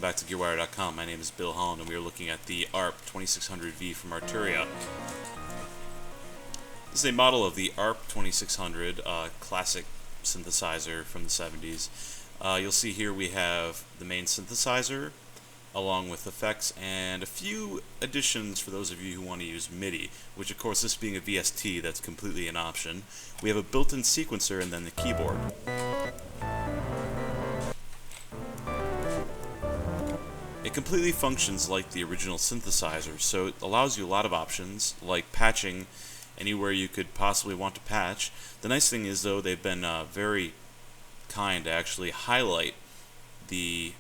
back to Gearwire.com. My name is Bill Holland, and we are looking at the ARP 2600v from Arturia. This is a model of the ARP 2600, classic synthesizer from the 70s. You'll see here we have the main synthesizer, along with effects and a few additions for those of you who want to use MIDI, which of course, this being a VST, that's completely an option. We have a built-in sequencer and then the keyboard. It completely functions like the original synthesizer, so it allows you a lot of options, like patching anywhere you could possibly want to patch. The nice thing is, though, they've been very kind to actually highlight the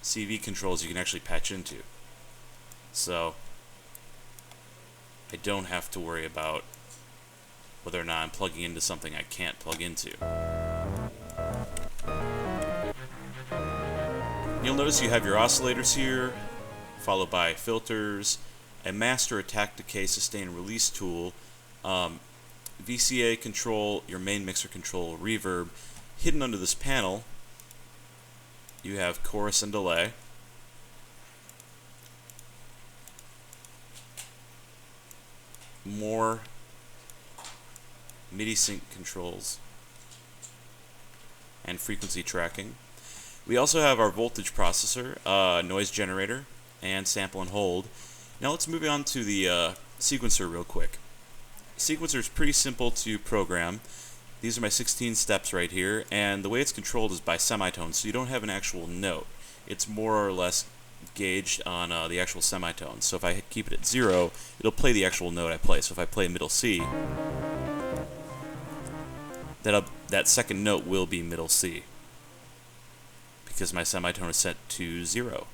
CV controls you can actually patch into. So I don't have to worry about whether or not I'm plugging into something I can't plug into. You'll notice you have your oscillators here, followed by filters, a master attack, decay, sustain, release tool, VCA control, your main mixer control, reverb. Hidden under this panel, you have chorus and delay. More MIDI sync controls and frequency tracking. We also have our voltage processor, noise generator, and sample and hold. Now let's move on to the sequencer real quick. Sequencer is pretty simple to program. These are my 16 steps right here, and the way it's controlled is by semitones, so you don't have an actual note. It's more or less gauged on the actual semitones. So if I keep it at 0, it'll play the actual note I play. So if I play middle C, that second note will be middle C, because my semitone is set to 0.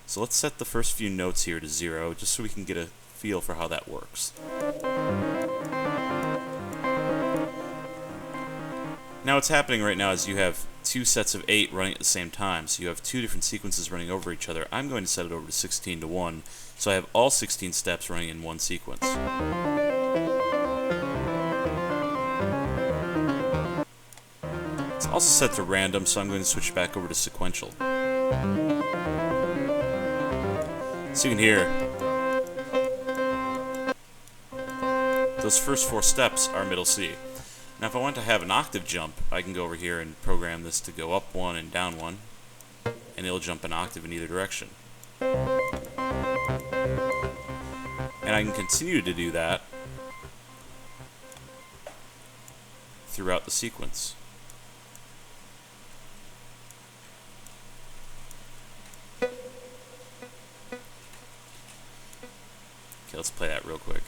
So let's set the first few notes here to 0, just so we can get a feel for how that works. Now what's happening right now is you have two sets of 8 running at the same time, so you have two different sequences running over each other. I'm going to set it over to 16 to 1, so I have all 16 steps running in one sequence. It's also set to random, so I'm going to switch back over to sequential. So you can hear those first 4 steps are middle C. Now if I want to have an octave jump, I can go over here and program this to go up 1 and down 1, and it'll jump an octave in either direction. And I can continue to do that throughout the sequence. Okay, let's play that real quick.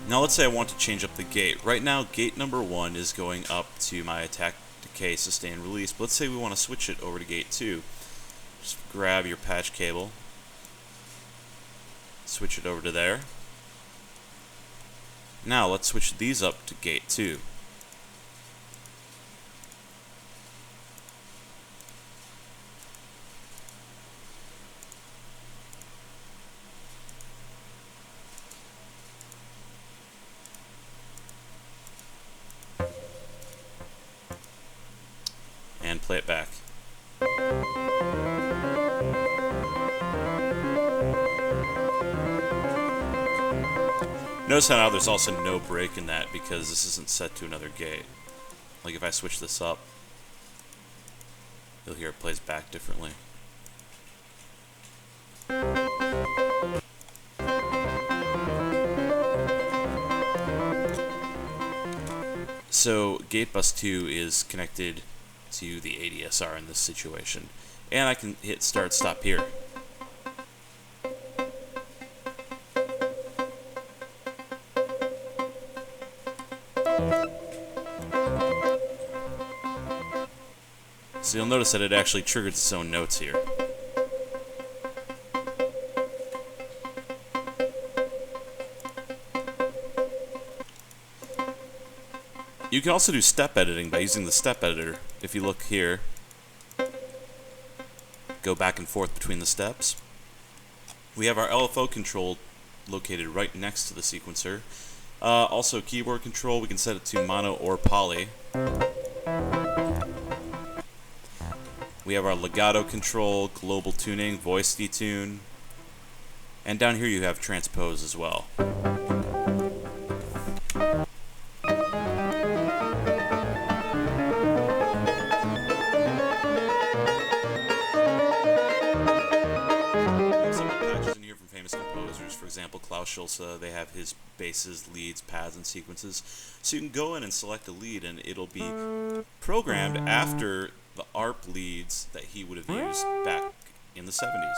Now let's say I want to change up the gate. Right now, gate number 1 is going up to my attack, decay, sustain, release. But let's say we want to switch it over to gate 2. Just grab your patch cable, switch it over to there. Now let's switch these up to gate 2. And play it back. Notice how now there's also no break in that because this isn't set to another gate. Like if I switch this up, you'll hear it plays back differently. So gate bus 2 is connected to the ADSR in this situation, and I can hit start stop here. So you'll notice that it actually triggers its own notes here. You can also do step editing by using the step editor. If you look here, go back and forth between the steps. We have our LFO control located right next to the sequencer. Also keyboard control, we can set it to mono or poly. We have our legato control, global tuning, voice detune, and down here you have transpose as well. Some of the patches in here from famous composers, for example Klaus Schulze, they have his basses, leads, pads, and sequences. So you can go in and select a lead and it'll be programmed after the ARP leads that he would have used back in the 70s.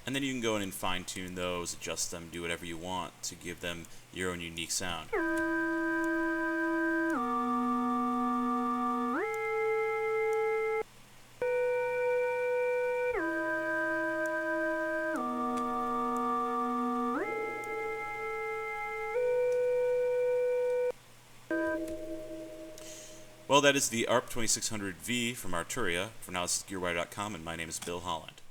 And then you can go in and fine-tune those, adjust them, do whatever you want to give them your own unique sound. Well, that is the ARP 2600v from Arturia. For now, this is Gearwire.com, and my name is Bill Holland.